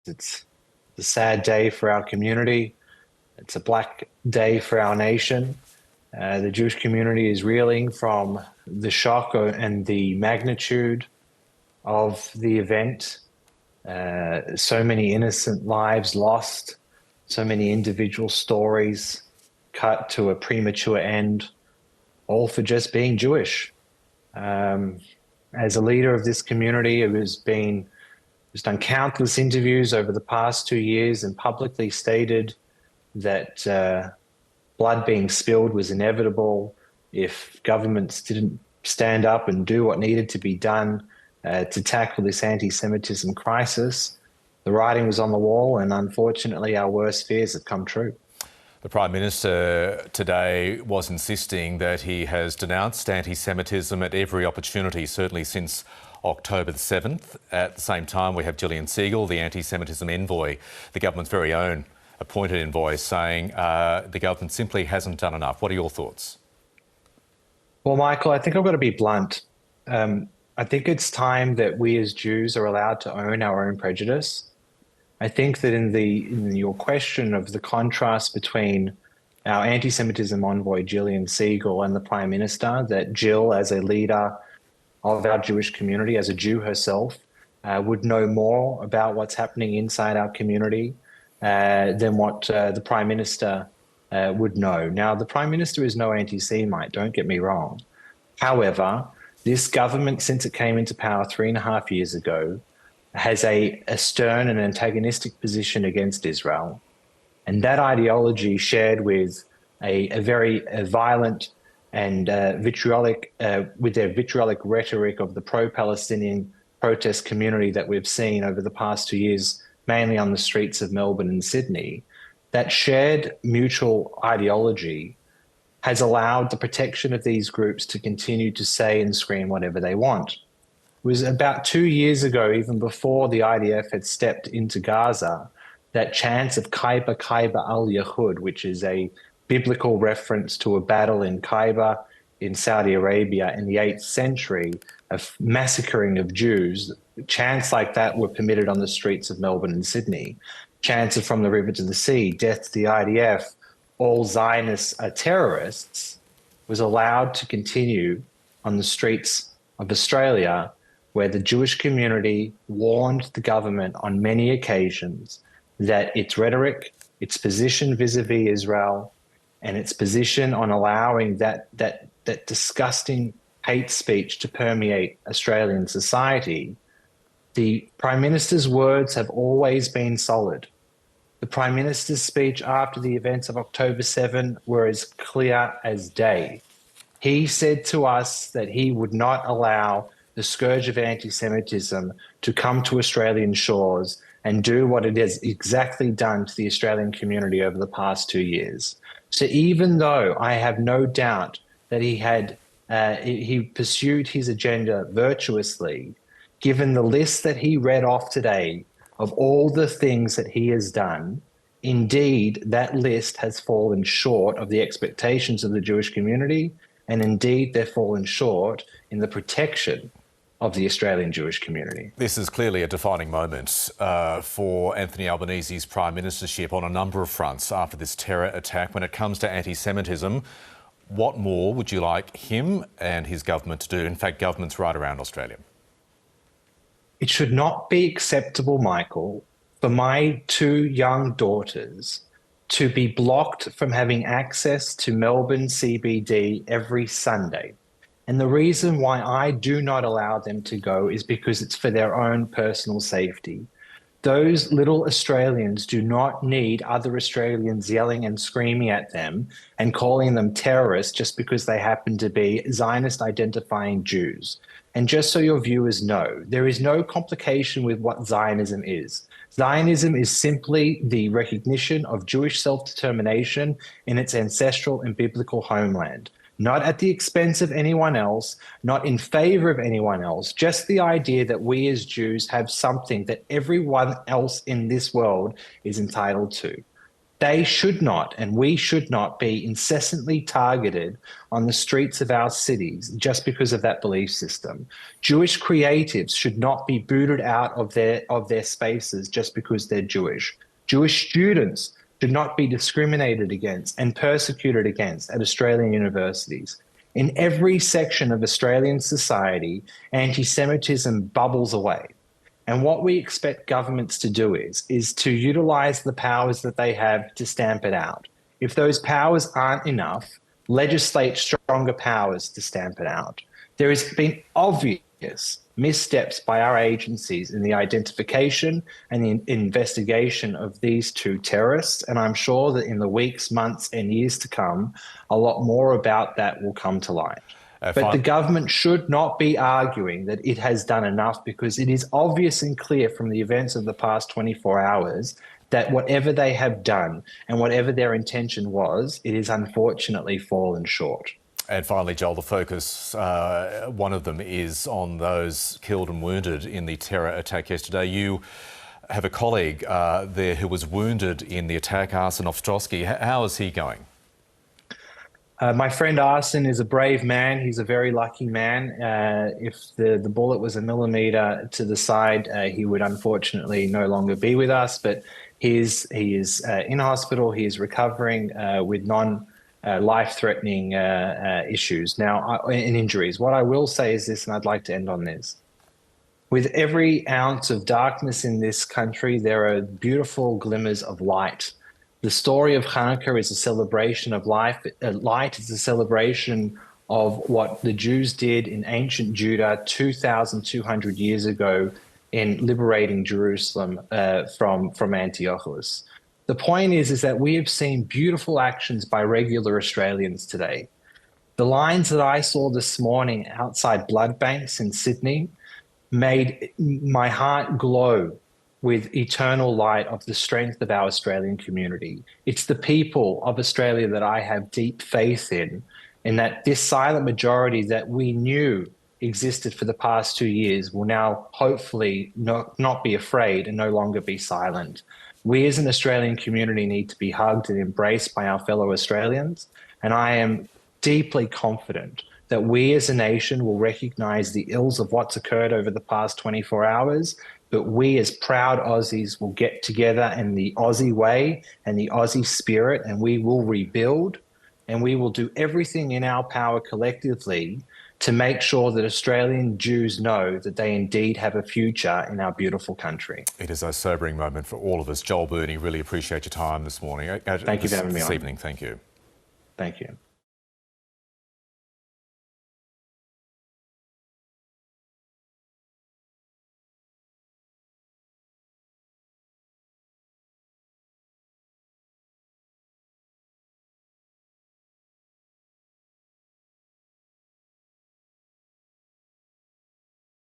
It's a sad day for our community. It's a black day for our nation. The Jewish community is reeling from the shock and the magnitude of the event. So many innocent lives lost, so many individual stories cut to a premature end, all for just being Jewish. As a leader of this community who's done countless interviews over the past 2 years and publicly stated that blood being spilled was inevitable if governments didn't stand up and do what needed to be done to tackle this anti-Semitism crisis. The writing was on the wall, and unfortunately our worst fears have come true. The Prime Minister today was insisting that he has denounced anti-Semitism at every opportunity, certainly since October the 7th. At the same time, we have Gillian Segal, the anti-Semitism envoy, the government's very own appointed envoy, saying the government simply hasn't done enough. What are your thoughts? Well, Michael, I think I've got to be blunt. I think it's time that we as Jews are allowed to own our own prejudice. I think that in your question of the contrast between our anti-Semitism envoy, Gillian Segal, and the Prime Minister, that Jill, as a leader of our Jewish community, as a Jew herself, would know more about what's happening inside our community than what the Prime Minister would know. Now, the Prime Minister is no anti-Semite, don't get me wrong. However, this government, since it came into power 3.5 years ago, has a stern and antagonistic position against Israel. And that ideology, shared with a very violent and vitriolic, with their vitriolic rhetoric of the pro-Palestinian protest community that we've seen over the past 2 years, mainly on the streets of Melbourne and Sydney, that shared mutual ideology has allowed the protection of these groups to continue to say and scream whatever they want. It was about 2 years ago, even before the IDF had stepped into Gaza, that chants of Kaiba Kaiba al-Yahud, which is a biblical reference to a battle in Kaiba in Saudi Arabia in the 8th century of massacring of Jews. Chants like that were permitted on the streets of Melbourne and Sydney. Chants of From the River to the Sea, Death to the IDF, all Zionists are terrorists, was allowed to continue on the streets of Australia, where the Jewish community warned the government on many occasions that its rhetoric, its position vis-a-vis Israel, and its position on allowing that disgusting hate speech to permeate Australian society, the Prime Minister's words have always been solid. The Prime Minister's speech after the events of October 7 were as clear as day. He said to us that he would not allow the scourge of anti-Semitism to come to Australian shores and do what it has exactly done to the Australian community over the past 2 years. So even though I have no doubt that he pursued his agenda virtuously, given the list that he read off today of all the things that he has done, indeed, that list has fallen short of the expectations of the Jewish community, and indeed, they've fallen short in the protection of the Australian Jewish community. This is clearly a defining moment for Anthony Albanese's prime ministership on a number of fronts after this terror attack. When it comes to anti-Semitism, what more would you like him and his government to do? In fact, governments right around Australia. It should not be acceptable, Michael, for my 2 young daughters to be blocked from having access to Melbourne CBD every Sunday. And the reason why I do not allow them to go is because it's for their own personal safety. Those little Australians do not need other Australians yelling and screaming at them and calling them terrorists just because they happen to be Zionist-identifying Jews. And just so your viewers know, there is no complication with what Zionism is. Zionism is simply the recognition of Jewish self-determination in its ancestral and biblical homeland. Not at the expense of anyone else, not in favor of anyone else, just the idea that we as Jews have something that everyone else in this world is entitled to. They should not, and we should not be incessantly targeted on the streets of our cities just because of that belief system. Jewish creatives should not be booted out of their spaces just because they're Jewish. Jewish students should not be discriminated against and persecuted against at Australian universities. In every section of Australian society, anti-Semitism bubbles away. And what we expect governments to do is to utilize the powers that they have to stamp it out. If those powers aren't enough, legislate stronger powers to stamp it out. There has been obvious missteps by our agencies in the identification and the investigation of these two terrorists. And I'm sure that in the weeks, months, and years to come, a lot more about that will come to light. But the government should not be arguing that it has done enough, because it is obvious and clear from the events of the past 24 hours that whatever they have done and whatever their intention was, it has unfortunately fallen short. And finally, Joel, the focus, one of them is on those killed and wounded in the terror attack yesterday. You have a colleague there who was wounded in the attack, Arsen Ostrowski. How is he going? My friend Arsen is a brave man. He's a very lucky man. If the bullet was a millimetre to the side, he would unfortunately no longer be with us. But he is in hospital. He is recovering with life-threatening issues now and injuries. What I will say is this, and I'd like to end on this. With every ounce of darkness in this country, there are beautiful glimmers of light. The story of Hanukkah is a celebration of life. Light is a celebration of what the Jews did in ancient Judah 2,200 years ago in liberating Jerusalem from Antiochus. The point is that we have seen beautiful actions by regular Australians today. The lines that I saw this morning outside blood banks in Sydney made my heart glow with eternal light of the strength of our Australian community. It's the people of Australia that I have deep faith in that this silent majority that we knew existed for the past 2 years will now hopefully not be afraid and no longer be silent. We as an Australian community need to be hugged and embraced by our fellow Australians, and I am deeply confident that we as a nation will recognise the ills of what's occurred over the past 24 hours, but we as proud Aussies will get together in the Aussie way and the Aussie spirit, and we will rebuild, and we will do everything in our power collectively to make sure that Australian Jews know that they indeed have a future in our beautiful country. It is a sobering moment for all of us. Joel Burnie, really appreciate your time this morning. Thank you for having me on. This evening, thank you. Thank you.